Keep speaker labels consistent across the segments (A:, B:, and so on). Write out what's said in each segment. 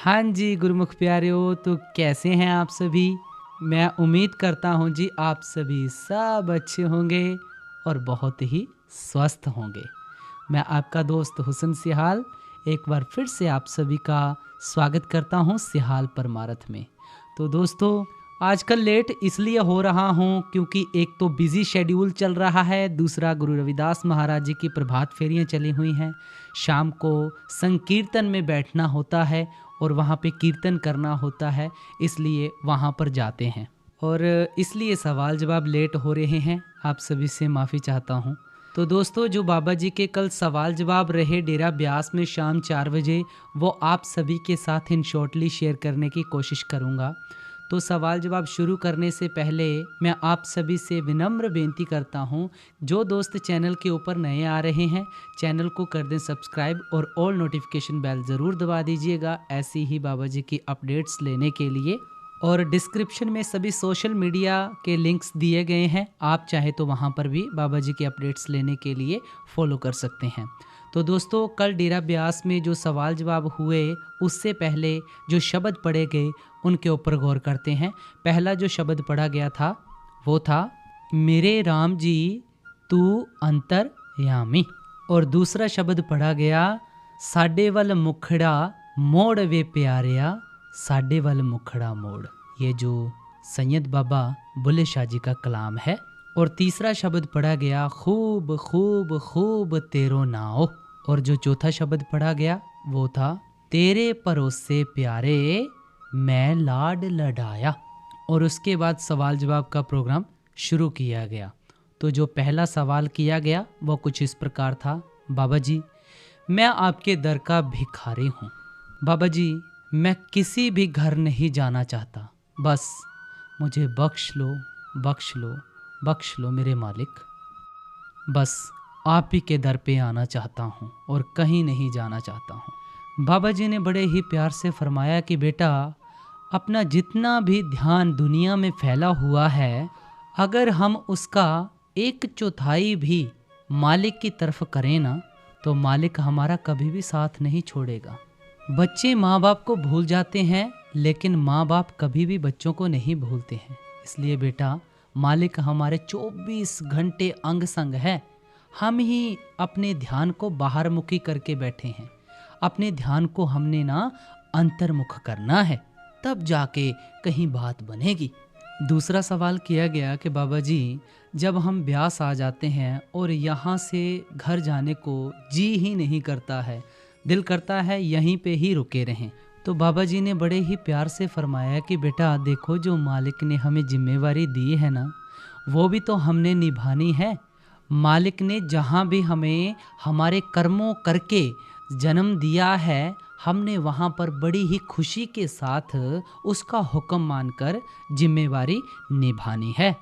A: हाँ जी गुरुमुख प्यारियों, तो कैसे हैं आप सभी। मैं उम्मीद करता हूँ जी आप सभी सब अच्छे होंगे और बहुत ही स्वस्थ होंगे। मैं आपका दोस्त हुसन सिहाल एक बार फिर से आप सभी का स्वागत करता हूँ सिहाल परमारथ में। तो दोस्तों, आजकल लेट इसलिए हो रहा हूँ क्योंकि एक तो बिजी शेड्यूल चल रहा है, दूसरा गुरु रविदास महाराज जी की प्रभात फेरियाँ चली हुई हैं। शाम को संकीर्तन में बैठना होता है और वहाँ पे कीर्तन करना होता है, इसलिए वहाँ पर जाते हैं और इसलिए सवाल जवाब लेट हो रहे हैं। आप सभी से माफ़ी चाहता हूँ। तो दोस्तों, जो बाबा जी के कल सवाल जवाब रहे डेरा ब्यास में शाम 4 बजे, वो आप सभी के साथ इन शॉर्टली शेयर करने की कोशिश करूँगा। तो सवाल जवाब शुरू करने से पहले मैं आप सभी से विनम्र बेनती करता हूं, जो दोस्त चैनल के ऊपर नए आ रहे हैं चैनल को कर दें सब्सक्राइब और ऑल नोटिफिकेशन बेल ज़रूर दबा दीजिएगा ऐसी ही बाबा जी की अपडेट्स लेने के लिए। और डिस्क्रिप्शन में सभी सोशल मीडिया के लिंक्स दिए गए हैं, आप चाहे तो वहां पर भी बाबा जी के अपडेट्स लेने के लिए फॉलो कर सकते हैं। तो दोस्तों, कल डेरा ब्यास में जो सवाल जवाब हुए उससे पहले जो शब्द पढ़े गए उनके ऊपर गौर करते हैं। पहला जो शब्द पढ़ा गया था वो था मेरे राम जी तू अंतरयामी, और दूसरा शब्द पढ़ा गया साडे वल मुखड़ा मोड़ वे प्यारिया, साडे वल मुखड़ा मोड़। ये जो सैयद बाबा बुल्ले शाह जी का कलाम है। और तीसरा शब्द पढ़ा गया खूब खूब खूब तेरो नाओ, और जो चौथा शब्द पढ़ा गया वो था तेरे भरोसे प्यारे मैं लाड लडाया। और उसके बाद सवाल जवाब का प्रोग्राम शुरू किया गया। तो जो पहला सवाल किया गया वो कुछ इस प्रकार था। बाबा जी, मैं आपके दर का भिखारी हूँ। बाबा जी, मैं किसी भी घर नहीं जाना चाहता, बस मुझे बख्श लो बख्श लो बख्श लो मेरे मालिक। बस आप ही के दर पे आना चाहता हूँ और कहीं नहीं जाना चाहता हूँ। बाबा जी ने बड़े ही प्यार से फरमाया कि बेटा, अपना जितना भी ध्यान दुनिया में फैला हुआ है, अगर हम उसका 1/4 भी मालिक की तरफ करें ना, तो मालिक हमारा कभी भी साथ नहीं छोड़ेगा। बच्चे माँ बाप को भूल जाते हैं, लेकिन माँ बाप कभी भी बच्चों को नहीं भूलते हैं। इसलिए बेटा, मालिक हमारे 24 घंटे अंग संग है। हम ही अपने ध्यान को बाहर मुखी करके बैठे हैं। अपने ध्यान को हमने ना अंतर्मुख करना है, तब जाके कहीं बात बनेगी। दूसरा सवाल किया गया कि बाबा जी, जब हम ब्यास आ जाते हैं और यहाँ से घर जाने को जी ही नहीं करता है, दिल करता है यहीं पे ही रुके रहें, तो बाबा जी ने बड़े ही प्यार से फरमाया कि बेटा देखो, जो मालिक ने हमें जिम्मेवारी दी है ना, वो भी तो हमने निभानी है। मालिक ने जहाँ भी हमें हमारे कर्मों करके जन्म दिया है, हमने वहाँ पर बड़ी ही खुशी के साथ उसका हुक्म मानकर जिम्मेवारी निभानी है।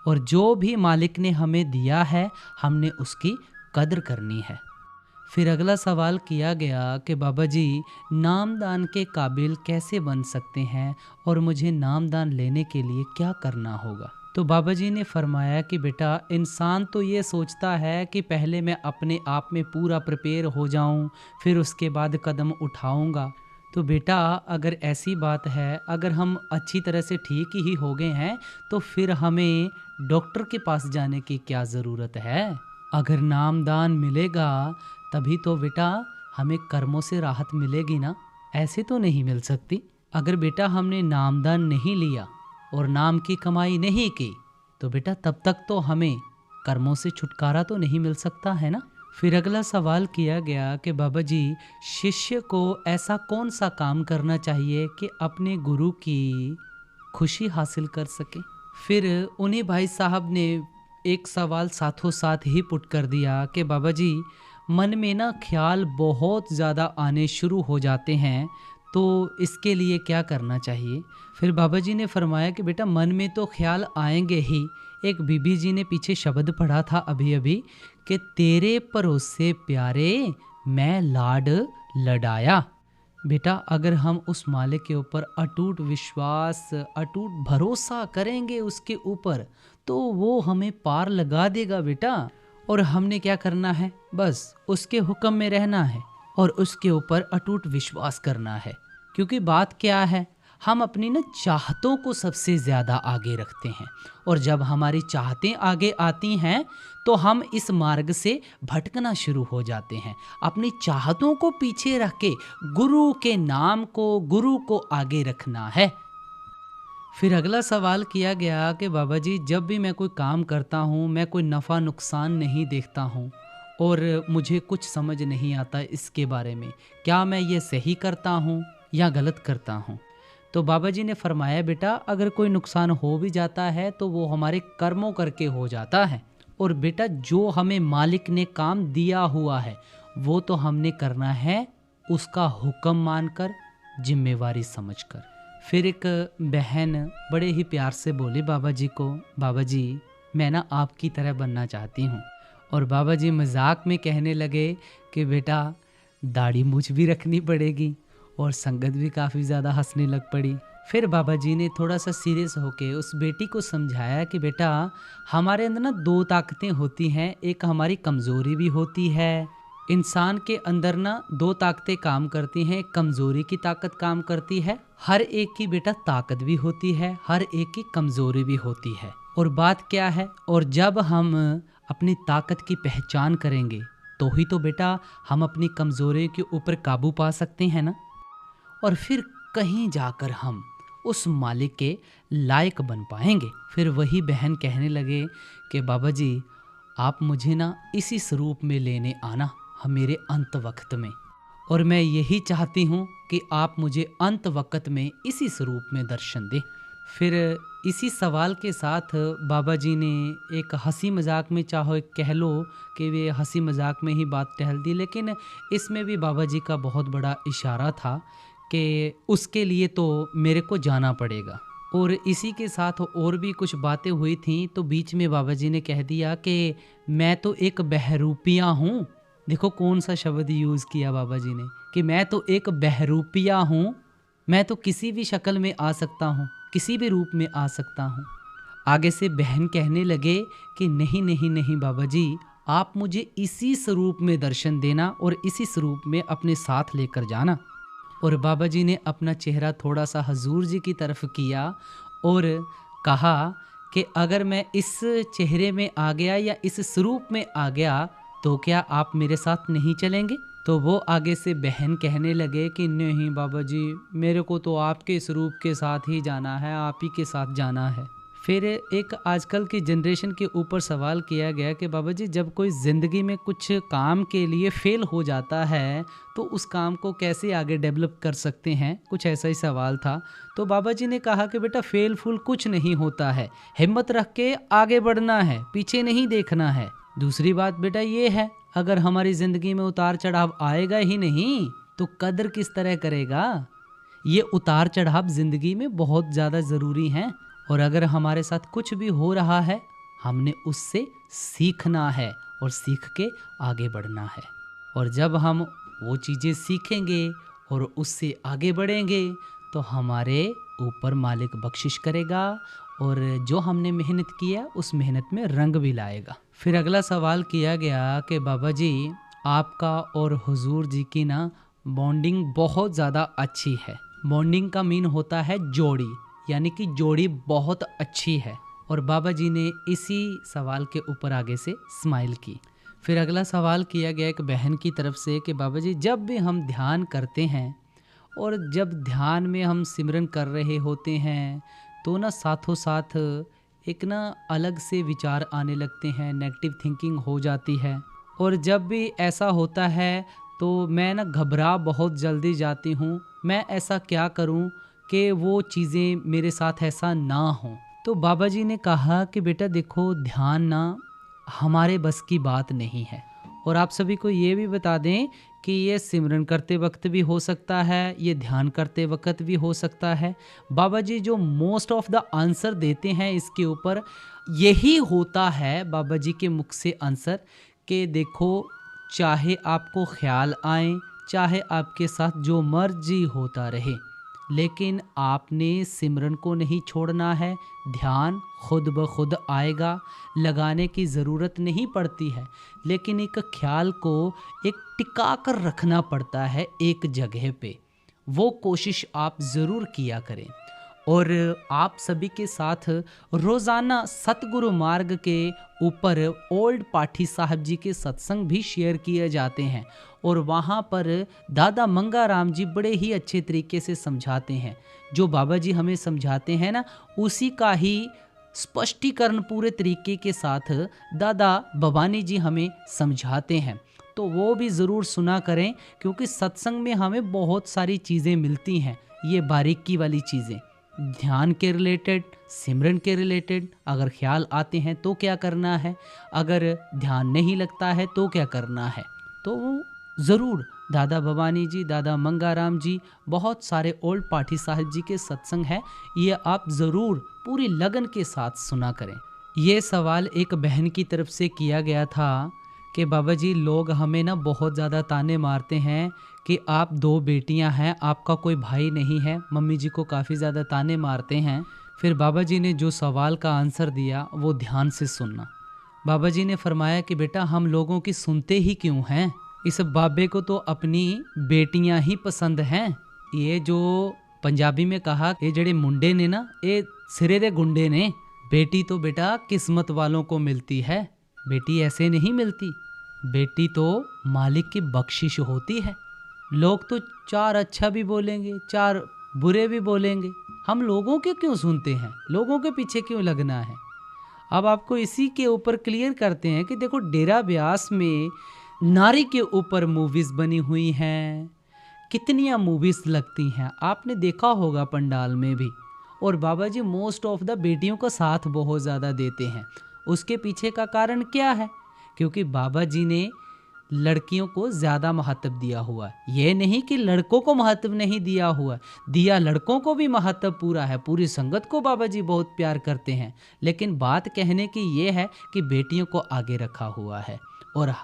A: और जो भी मालिक ने हमें दिया है, हमने उसकी कद्र करनी है। फिर अगला सवाल किया गया कि बाबा जी, नामदान के काबिल कैसे बन सकते हैं और मुझे नामदान लेने के लिए क्या करना होगा। तो बाबा जी ने फरमाया कि बेटा, इंसान तो ये सोचता है कि पहले मैं अपने आप में पूरा प्रिपेयर हो जाऊं, फिर उसके बाद कदम उठाऊंगा। तो बेटा, अगर ऐसी बात है, अगर हम अच्छी तरह से ठीक ही हो गए हैं, तो फिर हमें डॉक्टर के पास जाने की क्या ज़रूरत है। अगर नामदान मिलेगा तभी तो बेटा हमें कर्मों से राहत मिलेगी ना, ऐसे तो नहीं मिल सकती। अगर बेटा हमने नामदान नहीं लिया और नाम की कमाई नहीं की, तो बेटा तब तक तो हमें कर्मों से छुटकारा तो नहीं मिल सकता है ना। फिर अगला सवाल किया गया कि बाबा जी, शिष्य को ऐसा कौन सा काम करना चाहिए कि अपने गुरु की खुशी हासिल कर सके। फिर उन्हीं भाई साहब ने एक सवाल साथों साथ ही पुट कर दिया कि बाबा जी, मन में ना ख्याल बहुत ज़्यादा आने शुरू हो जाते हैं, तो इसके लिए क्या करना चाहिए। फिर बाबा जी ने फरमाया कि बेटा, मन में तो ख्याल आएंगे ही। एक बीबी जी ने पीछे शब्द पढ़ा था अभी अभी कि तेरे भरोसे प्यारे मैं लाड लडाया। बेटा, अगर हम उस मालिक के ऊपर अटूट विश्वास, अटूट भरोसा करेंगे उसके ऊपर, तो वो हमें पार लगा देगा बेटा। और हमने क्या करना है, बस उसके हुक्म में रहना है और उसके ऊपर अटूट विश्वास करना है, क्योंकि बात क्या है, हम अपनी ना चाहतों को सबसे ज़्यादा आगे रखते हैं, और जब हमारी चाहतें आगे आती हैं तो हम इस मार्ग से भटकना शुरू हो जाते हैं। अपनी चाहतों को पीछे रख के गुरु के नाम को, गुरु को आगे रखना है। फिर अगला सवाल किया गया कि बाबा जी, जब भी मैं कोई काम करता हूँ, मैं कोई नफ़ा नुकसान नहीं देखता हूँ और मुझे कुछ समझ नहीं आता इसके बारे में, क्या मैं ये सही करता हूँ या गलत करता हूँ? तो बाबा जी ने फरमाया, बेटा अगर कोई नुकसान हो भी जाता है तो वो हमारे कर्मों करके हो जाता है, और बेटा जो हमें मालिक ने काम दिया हुआ है वो तो हमने करना है उसका हुक्म मानकर, जिम्मेवारी समझकर। फिर एक बहन बड़े ही प्यार से बोली बाबा जी को, बाबा जी मैं ना आपकी तरह बनना चाहती हूँ। और बाबा जी मजाक में कहने लगे कि बेटा दाढ़ी मूछ भी रखनी पड़ेगी, और संगत भी काफ़ी ज़्यादा हंसने लग पड़ी। फिर बाबा जी ने थोड़ा सा सीरियस होके उस बेटी को समझाया कि बेटा हमारे अंदर ना दो ताकतें होती हैं, एक हमारी कमज़ोरी भी होती है। इंसान के अंदर ना दो ताकतें काम करती हैं, कमज़ोरी की ताकत काम करती है। हर एक की बेटा ताकत भी होती है, हर एक की कमज़ोरी भी होती है। और बात क्या है, और जब हम अपनी ताकत की पहचान करेंगे तो ही तो बेटा हम अपनी कमज़ोरी के ऊपर काबू पा सकते हैं ना, और फिर कहीं जाकर हम उस मालिक के लायक बन पाएंगे। फिर वही बहन कहने लगे कि बाबा जी आप मुझे ना इसी स्वरूप में लेने आना मेरे अंत वक्त में, और मैं यही चाहती हूँ कि आप मुझे अंत वक्त में इसी स्वरूप में दर्शन दें। फिर इसी सवाल के साथ बाबा जी ने एक हंसी मजाक में, चाहे कह लो कि वे हंसी मजाक में ही बात टहल दी, लेकिन इसमें भी बाबा जी का बहुत बड़ा इशारा था कि उसके लिए तो मेरे को जाना पड़ेगा। और इसी के साथ और भी कुछ बातें हुई थीं, तो बीच में बाबा जी ने कह दिया कि मैं तो एक बहरूपिया हूँ। देखो कौन सा शब्द यूज़ किया बाबा जी ने, कि मैं तो एक बहरूपिया हूँ, मैं तो किसी भी शक्ल में आ सकता हूँ, किसी भी रूप में आ सकता हूँ। आगे से बहन कहने लगे कि नहीं नहीं नहीं बाबा जी, आप मुझे इसी स्वरूप में दर्शन देना और इसी स्वरूप में अपने साथ लेकर जाना। और बाबा जी ने अपना चेहरा थोड़ा सा हजूर जी की तरफ किया और कहा कि अगर मैं इस चेहरे में आ गया या इस स्वरूप में आ गया तो क्या आप मेरे साथ नहीं चलेंगे? तो वो आगे से बहन कहने लगे कि नहीं बाबा जी, मेरे को तो आपके स्वरूप के साथ ही जाना है, आप ही के साथ जाना है। फिर एक आजकल की जनरेशन के ऊपर सवाल किया गया कि बाबा जी जब कोई ज़िंदगी में कुछ काम के लिए फेल हो जाता है तो उस काम को कैसे आगे डेवलप कर सकते हैं, कुछ ऐसा ही सवाल था। तो बाबा जी ने कहा कि बेटा फेल फूल कुछ नहीं होता है, हिम्मत रख के आगे बढ़ना है, पीछे नहीं देखना है। दूसरी बात बेटा ये है, अगर हमारी ज़िंदगी में उतार चढ़ाव आएगा ही नहीं तो कदर किस तरह करेगा। ये उतार चढ़ाव ज़िंदगी में बहुत ज़्यादा ज़रूरी हैं, और अगर हमारे साथ कुछ भी हो रहा है हमने उससे सीखना है और सीख के आगे बढ़ना है। और जब हम वो चीज़ें सीखेंगे और उससे आगे बढ़ेंगे तो हमारे ऊपर मालिक बख्शिश करेगा और जो हमने मेहनत किया उस मेहनत में रंग भी लाएगा। फिर अगला सवाल किया गया कि बाबा जी आपका और हुजूर जी की ना बॉन्डिंग बहुत ज़्यादा अच्छी है। बॉन्डिंग का मीन होता है जोड़ी, यानी कि जोड़ी बहुत अच्छी है। और बाबा जी ने इसी सवाल के ऊपर आगे से स्माइल की। फिर अगला सवाल किया गया एक बहन की तरफ से कि बाबा जी जब भी हम ध्यान करते हैं और जब ध्यान में हम सिमरन कर रहे होते हैं तो ना साथों साथ एक ना अलग से विचार आने लगते हैं, नेगेटिव थिंकिंग हो जाती है। और जब भी ऐसा होता है तो मैं ना घबरा बहुत जल्दी जाती हूँ। मैं ऐसा क्या करूँ कि वो चीज़ें मेरे साथ ऐसा ना हो। तो बाबा जी ने कहा कि बेटा देखो ध्यान ना हमारे बस की बात नहीं है, और आप सभी को ये भी बता दें कि ये सिमरन करते वक्त भी हो सकता है, ये ध्यान करते वक्त भी हो सकता है। बाबा जी जो मोस्ट ऑफ द आंसर देते हैं इसके ऊपर यही होता है बाबा जी के मुख से आंसर कि देखो चाहे आपको ख्याल आए, चाहे आपके साथ जो मर्जी होता रहे, लेकिन आपने सिमरन को नहीं छोड़ना है। ध्यान खुद ब खुद आएगा, लगाने की ज़रूरत नहीं पड़ती है, लेकिन एक ख्याल को एक टिका कर रखना पड़ता है एक जगह पे। वो कोशिश आप ज़रूर किया करें। और आप सभी के साथ रोज़ाना सतगुरु मार्ग के ऊपर ओल्ड पाठी साहब जी के सत्संग भी शेयर किए जाते हैं और वहाँ पर दादा मंगाराम जी बड़े ही अच्छे तरीके से समझाते हैं। जो बाबा जी हमें समझाते हैं ना, उसी का ही स्पष्टीकरण पूरे तरीके के साथ दादा भवानी जी हमें समझाते हैं। तो वो भी ज़रूर सुना करें, क्योंकि सत्संग में हमें बहुत सारी चीज़ें मिलती हैं। ये बारीकी वाली चीज़ें, ध्यान के रिलेटेड, सिमरन के रिलेटेड, अगर ख्याल आते हैं तो क्या करना है, अगर ध्यान नहीं लगता है तो क्या करना है। तो ज़रूर दादा भवानी जी, दादा मंगाराम जी, बहुत सारे ओल्ड पाठी साहिब जी के सत्संग है, ये आप ज़रूर पूरी लगन के साथ सुना करें। ये सवाल एक बहन की तरफ से किया गया था कि बाबा जी लोग हमें ना बहुत ज़्यादा ताने मारते हैं कि आप 2 बेटियां हैं, आपका कोई भाई नहीं है। मम्मी जी को काफ़ी ज़्यादा ताने मारते हैं। फिर बाबा जी ने जो सवाल का आंसर दिया वो ध्यान से सुनना। बाबा जी ने फरमाया कि बेटा हम लोगों की सुनते ही क्यों हैं, इस बाबे को तो अपनी बेटियां ही पसंद हैं। ये जो पंजाबी में कहा, ये जड़े मुंडे ने ना, ये सिरे दे गुंडे ने। बेटी तो बेटा किस्मत वालों को मिलती है, बेटी ऐसे नहीं मिलती। बेटी तो मालिक की बख्शिश होती है। लोग तो 4 अच्छा भी बोलेंगे, 4 बुरे भी बोलेंगे, हम लोगों के क्यों सुनते हैं, लोगों के पीछे क्यों लगना है। अब आपको इसी के ऊपर क्लियर करते हैं कि देखो डेरा ब्यास में नारी के ऊपर मूवीज़ बनी हुई हैं, कितनियाँ मूवीज़ लगती हैं, आपने देखा होगा पंडाल में भी। और बाबा जी मोस्ट ऑफ द बेटियों का साथ बहुत ज़्यादा देते हैं। उसके पीछे का कारण क्या है, क्योंकि बाबा जी ने लड़कियों को ज़्यादा महत्व दिया हुआ है। ये नहीं कि लड़कों को महत्व नहीं दिया हुआ, दिया लड़कों को भी महत्व पूरा है। पूरी संगत को बाबा जी बहुत प्यार करते हैं, लेकिन बात कहने की ये है कि बेटियों को आगे रखा हुआ है। और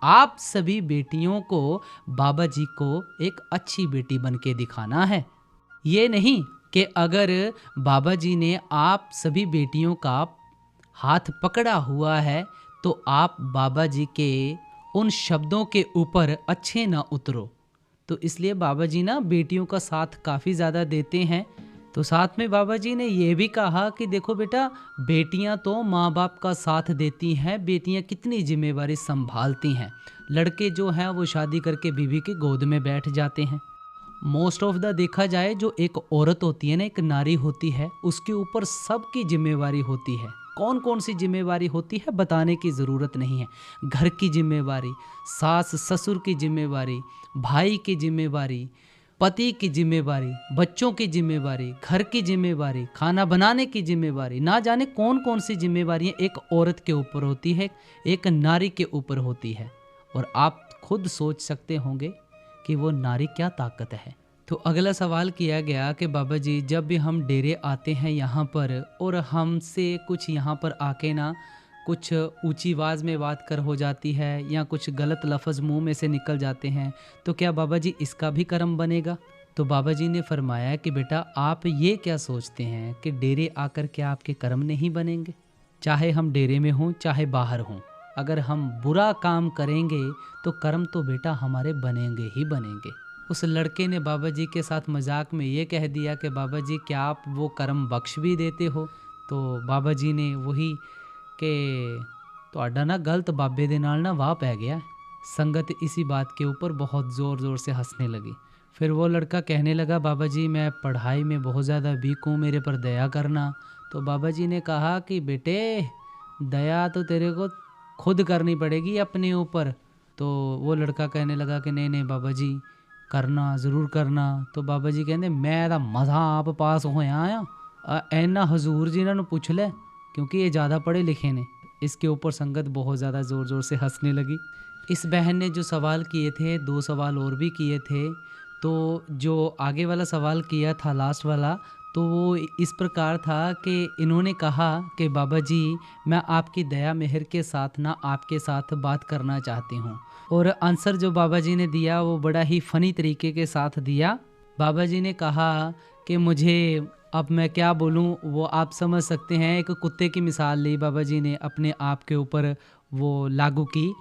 A: आप सभी बेटियों को बाबा जी को एक अच्छी बेटी बन के दिखाना है। ये नहीं कि अगर बाबा जी ने आप सभी बेटियों का हाथ पकड़ा हुआ है तो आप बाबा जी के उन शब्दों के ऊपर अच्छे ना उतरो। तो इसलिए बाबा जी ना बेटियों का साथ काफ़ी ज़्यादा देते हैं। तो साथ में बाबा जी ने ये भी कहा कि देखो बेटा, बेटियां तो माँ बाप का साथ देती हैं, बेटियां कितनी जिम्मेवारी संभालती हैं। लड़के जो हैं वो शादी करके बीवी के गोद में बैठ जाते हैं। मोस्ट ऑफ द देखा जाए, जो एक औरत होती है ना, एक नारी होती है, उसके ऊपर सबकी जिम्मेवारी होती है। कौन कौन सी जिम्मेवारी होती है बताने की ज़रूरत नहीं है। घर की जिम्मेवारी, सास ससुर की जिम्मेवारी, भाई की जिम्मेवारी, पति की जिम्मेवारी, बच्चों की जिम्मेवारी, घर की जिम्मेवारी, खाना बनाने की जिम्मेवारी, ना जाने कौन कौन सी जिम्मेवारियाँ एक औरत के ऊपर होती है, एक नारी के ऊपर होती है। और आप खुद सोच सकते होंगे कि वो नारी क्या ताकत है। तो अगला सवाल किया गया कि बाबा जी जब भी हम डेरे आते हैं यहाँ पर और हमसे कुछ यहाँ पर आके ना कुछ ऊंची आवाज़ में बात कर हो जाती है या कुछ गलत लफ्ज़ मुंह में से निकल जाते हैं, तो क्या बाबा जी इसका भी कर्म बनेगा। तो बाबा जी ने फरमाया कि बेटा आप ये क्या सोचते हैं कि डेरे आकर क्या आपके कर्म नहीं बनेंगे। चाहे हम डेरे में हों चाहे बाहर हों, अगर हम बुरा काम करेंगे तो कर्म तो बेटा हमारे बनेंगे ही बनेंगे। उस लड़के ने बाबा जी के साथ मजाक में ये कह दिया कि बाबा जी क्या आप वो कर्म बख्श भी देते हो। तो बाबा जी ने वही कि ਤੁਹਾਡਾ ना गलत बाबे दे नाल ना वाह पै गया। संगत इसी बात के ऊपर बहुत ज़ोर ज़ोर से हंसने लगी। फिर वो लड़का कहने लगा बाबा जी मैं पढ़ाई में बहुत ज़्यादा वीक हूँ, मेरे पर दया करना। तो बाबा जी ने कहा कि बेटे दया तो तेरे को खुद करनी पड़ेगी अपने ऊपर। तो वो लड़का कहने लगा कि नहीं नहीं बाबा जी करना ज़रूर करना। तो बाबा जी कहते मैं तो मज़ा आप पास होया आ ऐना हजूर जी इन्होंने पूछ ले, क्योंकि ये ज़्यादा पढ़े लिखे ने। इसके ऊपर संगत बहुत ज़्यादा ज़ोर ज़ोर से हंसने लगी। इस बहन ने जो सवाल किए थे 2 सवाल और भी किए थे। तो जो आगे वाला सवाल किया था लास्ट वाला, तो वो इस प्रकार था कि इन्होंने कहा कि बाबा जी मैं आपकी दया मेहर के साथ ना आपके साथ बात करना चाहती हूँ। और आंसर जो बाबा जी ने दिया वो बड़ा ही फ़नी तरीके के साथ दिया। बाबा जी ने कहा कि मुझे अब मैं क्या बोलूं, वो आप समझ सकते हैं। एक कुत्ते की मिसाल ली बाबा जी ने अपने आप के ऊपर वो लागू की,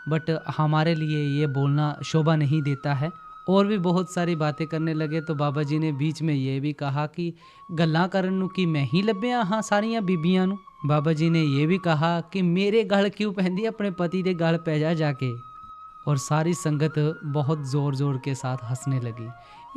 A: बट हमारे लिए ये बोलना शोभा नहीं देता है और भी बहुत सारी बातें करने लगे। तो बाबा जी ने बीच में ये भी कहा कि गल्लां करन नूं की मैं ही ਲੱਭਿਆ ਹਾਂ ਸਾਰੀਆਂ ਬੀਬੀਆਂ ਨੂੰ। बाबा जी ने ये भी कहा कि मेरे गल क्यों पहनती, अपने पति के गल पै जा जाके। और सारी संगत बहुत ज़ोर ज़ोर के साथ हंसने लगी।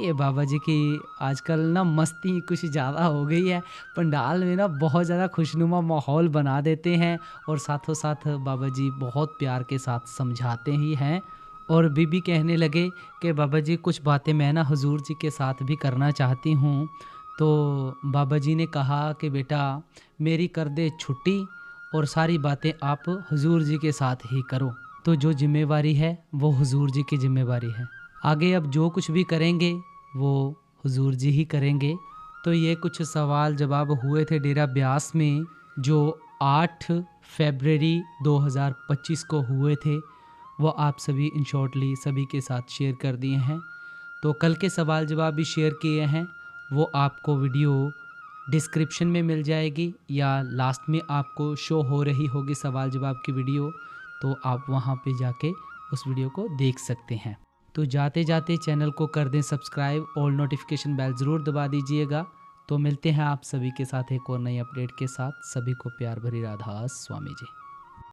A: ये बाबा जी की आजकल ना मस्ती कुछ ज़्यादा हो गई है, पंडाल में ना बहुत ज़्यादा खुशनुमा माहौल बना देते हैं और साथों साथ बाबा जी बहुत प्यार के साथ समझाते ही हैं। और बीबी कहने लगे कि बाबा जी कुछ बातें मैं ना हुजूर जी के साथ भी करना चाहती हूँ। तो बाबा जी ने कहा कि बेटा मेरी कर दे छुट्टी और सारी बातें आप हुजूर जी के साथ ही करो। तो जो जिम्मेवारी है वो हुजूर जी की जिम्मेवारी है, आगे अब जो कुछ भी करेंगे वो हुजूर जी ही करेंगे। तो ये कुछ सवाल जवाब हुए थे डेरा ब्यास में, जो 8 फरवरी 2025 को हुए थे, वो आप सभी इन शॉर्टली सभी के साथ शेयर कर दिए हैं। तो कल के सवाल जवाब भी शेयर किए हैं, वो आपको वीडियो डिस्क्रिप्शन में मिल जाएगी या लास्ट में आपको शो हो रही होगी सवाल जवाब की वीडियो, तो आप वहाँ पे जाके उस वीडियो को देख सकते हैं। तो जाते जाते चैनल को कर दें सब्सक्राइब और नोटिफिकेशन बेल ज़रूर दबा दीजिएगा। तो मिलते हैं आप सभी के साथ एक और नई अपडेट के साथ। सभी को प्यार भरी राधा स्वामी जी।